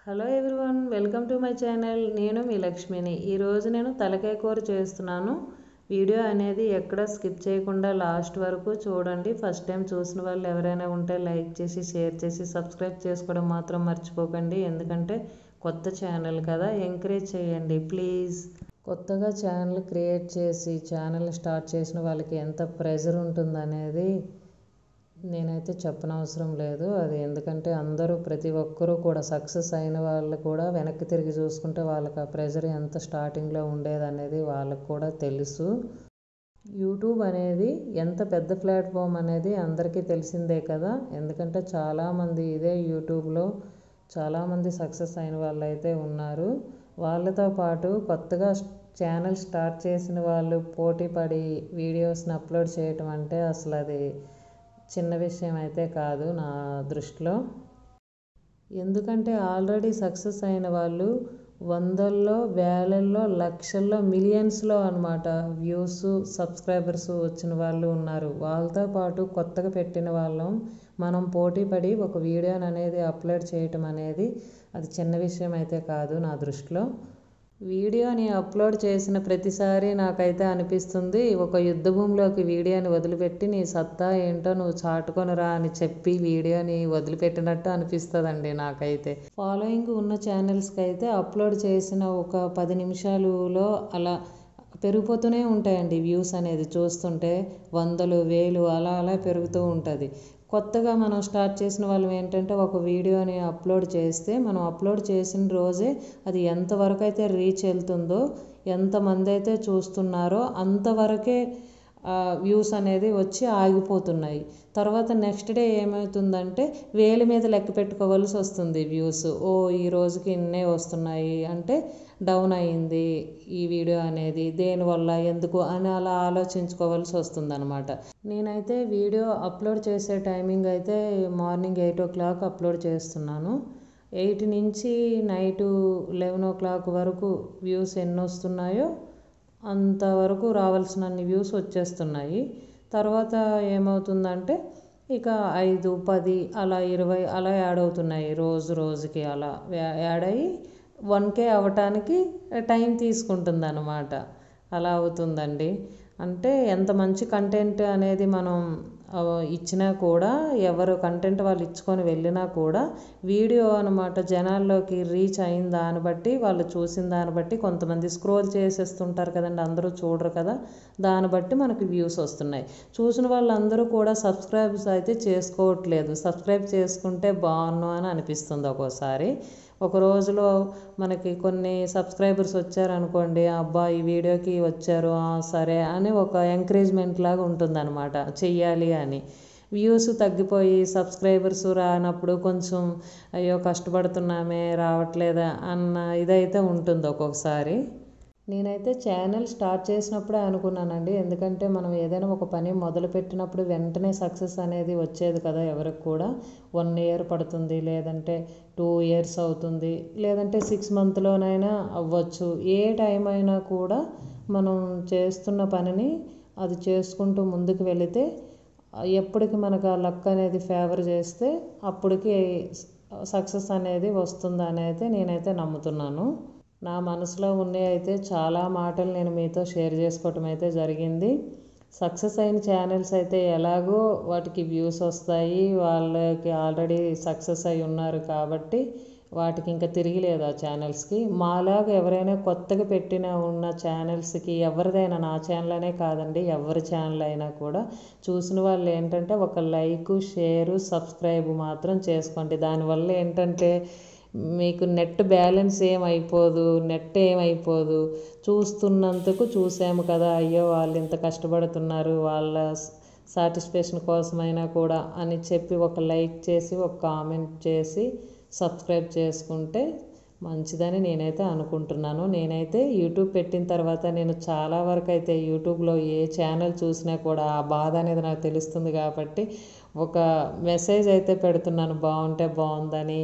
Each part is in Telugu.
Hello everyone, welcome to my channel. నేను మీ లక్ష్మిని. ఈరోజు నేను తలకాయ కూర చేస్తున్నాను. వీడియో అనేది ఎక్కడ స్కిప్ చేయకుండా లాస్ట్ వరకు చూడండి. ఫస్ట్ టైం చూసిన వాళ్ళు ఎవరైనా ఉంటే లైక్ చేసి, షేర్ చేసి, సబ్స్క్రైబ్ చేసుకోవడం మాత్రం మర్చిపోకండి. ఎందుకంటే కొత్త ఛానల్ కదా, ఎంకరేజ్ చేయండి ప్లీజ్. కొత్తగా ఛానల్ క్రియేట్ చేసి ఛానల్ స్టార్ట్ చేసిన వాళ్ళకి ఎంత ప్రెజర్ ఉంటుందనేది నేనైతే చెప్పనవసరం లేదు. అది ఎందుకంటే అందరూ ప్రతి ఒక్కరూ కూడా సక్సెస్ అయిన వాళ్ళు కూడా వెనక్కి తిరిగి చూసుకుంటే వాళ్ళకి ఆ ప్రెజర్ ఎంత స్టార్టింగ్లో ఉండేదనేది వాళ్ళకు కూడా తెలుసు. యూట్యూబ్ అనేది ఎంత పెద్ద ప్లాట్ఫామ్ అనేది అందరికీ తెలిసిందే కదా. ఎందుకంటే చాలామంది ఇదే యూట్యూబ్లో చాలామంది సక్సెస్ అయిన వాళ్ళు అయితే ఉన్నారు. వాళ్ళతో పాటు కొత్తగా ఛానల్ స్టార్ట్ చేసిన వాళ్ళు పోటీ పడి వీడియోస్ని అప్లోడ్ చేయటం అంటే అసలు అది చిన్న విషయం అయితే కాదు నా దృష్టిలో. ఎందుకంటే ఆల్రెడీ సక్సెస్ అయిన వాళ్ళు వందల్లో, వేలల్లో, లక్షల్లో, మిలియన్స్లో అన్నమాట వ్యూస్, సబ్స్క్రైబర్స్ వచ్చిన వాళ్ళు ఉన్నారు. వాళ్ళతో పాటు కొత్తగా పెట్టిన వాళ్ళం మనం పోటీ పడి ఒక వీడియోని అనేది అప్లోడ్ చేయటం అనేది అది చిన్న విషయం అయితే కాదు నా దృష్టిలో. వీడియోని అప్లోడ్ చేసిన ప్రతిసారి నాకైతే అనిపిస్తుంది, ఒక యుద్ధ భూమిలోకి వీడియోని వదిలిపెట్టి నీ సత్తా ఏంటో నువ్వు చాటుకొనిరా అని చెప్పి వీడియోని వదిలిపెట్టినట్టు అనిపిస్తుందండి నాకైతే. ఫాలోయింగ్ ఉన్న ఛానల్స్కి అయితే అప్లోడ్ చేసిన ఒక 10 నిమిషాలలో అలా పెరిగిపోతూనే ఉంటాయండి వ్యూస్ అనేది. చూస్తుంటే వందలు, వేలు అలా అలా పెరుగుతూ ఉంటుంది. కొత్తగా మనం స్టార్ట్ చేసిన వాళ్ళం ఏంటంటే ఒక వీడియోని అప్లోడ్ చేస్తే మనం అప్లోడ్ చేసిన రోజే అది ఎంతవరకు అయితే రీచ్ వెళ్తుందో, ఎంతమంది అయితే చూస్తున్నారో అంతవరకే వ్యూస్ అనేది వచ్చి ఆగిపోతున్నాయి. తర్వాత నెక్స్ట్ డే ఏమవుతుందంటే వేల మీద లెక్క పెట్టుకోవాల్సి వస్తుంది వ్యూస్. ఈ రోజుకి ఇన్నే వస్తున్నాయి అంటే డౌన్ అయింది ఈ వీడియో అనేది, దేనివల్ల, ఎందుకు అని అలా ఆలోచించుకోవాల్సి వస్తుంది అనమాట. నేనైతే వీడియో అప్లోడ్ చేసే టైమింగ్ అయితే మార్నింగ్ 8 o'clock అప్లోడ్ చేస్తున్నాను. 8 నుంచి నైటు 11 o'clock వరకు వ్యూస్ ఎన్ని వస్తున్నాయో అంతవరకు రావాల్సినన్ని వ్యూస్ వచ్చేస్తున్నాయి. తర్వాత ఏమవుతుందంటే ఇక 5, 10 అలా 20 అలా యాడ్ అవుతున్నాయి రోజుకి. అలా యాడ్ అయ్యి 1K అవ్వటానికి టైం తీసుకుంటుంది అన్నమాట. అలా అవుతుందండి. అంటే ఎంత మంచి కంటెంట్ అనేది మనం ఇచ్చినా కూడా, ఎవరు కంటెంట్ వాళ్ళు ఇచ్చుకొని వెళ్ళినా కూడా వీడియో అనమాట జనాల్లోకి రీచ్ అయిన దాన్ని బట్టి, వాళ్ళు చూసిన దాన్ని బట్టి, కొంతమంది స్క్రోల్ చేసేస్తుంటారు కదండి, అందరూ చూడరు కదా, దాన్ని బట్టి మనకి వ్యూస్ వస్తున్నాయి. చూసిన వాళ్ళందరూ కూడా సబ్స్క్రైబ్స్ అయితే చేసుకోవట్లేదు. సబ్స్క్రైబ్ చేసుకుంటే బాగున్నాను అని అనిపిస్తుంది ఒక్కోసారి. ఒక రోజులో మనకి కొన్ని సబ్స్క్రైబర్స్ వచ్చారనుకోండి, అబ్బా ఈ వీడియోకి వచ్చారు సరే అని ఒక ఎంకరేజ్మెంట్ లాగా ఉంటుందన్నమాట, చెయ్యాలి అని. వ్యూస్ తగ్గిపోయి సబ్స్క్రైబర్స్ రానప్పుడు కొంచెం అయ్యో కష్టపడుతున్నామే రావట్లేదా అన్న ఇదైతే ఉంటుంది ఒక్కొక్కసారి. నేనైతే ఛానల్ స్టార్ట్ చేసినప్పుడే అనుకున్నానండి, ఎందుకంటే మనం ఏదైనా ఒక పని మొదలుపెట్టినప్పుడు వెంటనే సక్సెస్ అనేది వచ్చేది కదా ఎవరికి కూడా. 1 year పడుతుంది, లేదంటే 2 years అవుతుంది, లేదంటే 6 monthsలోనైనా అవ్వచ్చు. ఏ టైం అయినా కూడా మనం చేస్తున్న పనిని అది చేసుకుంటూ ముందుకు వెళితే ఎప్పటికి మనకు ఆ లక్ అనేది ఫేవర్ చేస్తే అప్పటికి సక్సెస్ అనేది వస్తుంది అనేది నేనైతే నమ్ముతున్నాను. నా మనసులో ఉండే అయితే చాలా మాటలు నేను మీతో షేర్ చేసుకోవటం అయితే జరిగింది. సక్సెస్ అయిన ఛానల్స్ అయితే ఎలాగో వాటికి వ్యూస్ వస్తాయి, వాళ్ళకి ఆల్రెడీ సక్సెస్ అయి ఉన్నారు కాబట్టి వాటికి ఇంకా తిరిగి లేదు ఆ ఛానల్స్కి. మాలాగా ఎవరైనా కొత్తగా ఉన్న ఛానల్స్కి, ఎవరిదైనా నా ఛానల్ అనే కాదండి, ఎవరి ఛానల్ అయినా కూడా చూసిన వాళ్ళు ఏంటంటే ఒక లైక్, షేరు, సబ్స్క్రైబ్ మాత్రం చేసుకోండి. దానివల్ల ఏంటంటే మీకు నెట్ బ్యాలెన్స్ ఏమైపోదు. చూస్తున్నందుకు చూసాము కదా, అయ్యో వాళ్ళు ఇంత కష్టపడుతున్నారు, వాళ్ళ సాటిస్ఫాక్షన్ కోసమైనా కూడా అని చెప్పి ఒక లైక్ చేసి, ఒక కామెంట్ చేసి, సబ్స్క్రైబ్ చేసుకుంటే మంచిదని నేనైతే అనుకుంటున్నాను. నేనైతే యూట్యూబ్ పెట్టిన తర్వాత నేను చాలా వరకు అయితే యూట్యూబ్లో ఏ ఛానల్ చూసినా కూడా ఆ బాధ అనేది నాకు తెలుస్తుంది కాబట్టి ఒక మెసేజ్ అయితే పెడుతున్నాను, బాగుంటే బాగుందని.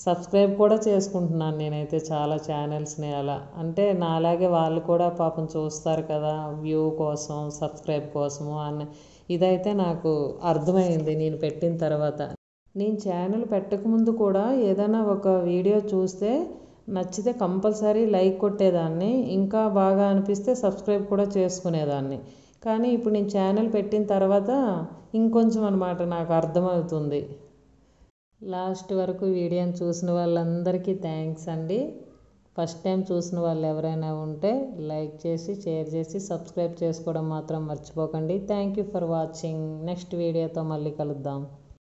సబ్స్క్రైబ్ కూడా చేసుకుంటున్నాను నేనైతే చాలా ఛానల్స్ని. అలా అంటే నాలాగే వాళ్ళు కూడా పాపం చూస్తారు కదా వ్యూ కోసం, సబ్స్క్రైబ్ కోసము అని. ఇదైతే నాకు అర్థమైంది నేను పెట్టిన తర్వాత. నేను ఛానల్ పెట్టకముందు కూడా ఏదైనా ఒక వీడియో చూస్తే నచ్చితే కంపల్సరీ లైక్ కొట్టేదాన్ని, ఇంకా బాగా అనిపిస్తే సబ్స్క్రైబ్ కూడా చేసుకునేదాన్ని. కానీ ఇప్పుడు నేను ఛానల్ పెట్టిన తర్వాత ఇంకొంచెం అనమాట నాకు అర్థమవుతుంది. లాస్ట్ వరకు వీడియోని చూసిన వాళ్ళందరికీ థ్యాంక్స్ అండి. ఫస్ట్ టైం చూసిన వాళ్ళు ఎవరైనా ఉంటే లైక్ చేసి షేర్ చేసి సబ్స్క్రైబ్ చేసుకోవడం మాత్రం మర్చిపోకండి. Thank you for watching. Next వీడియోతో మళ్ళీ కలుద్దాం.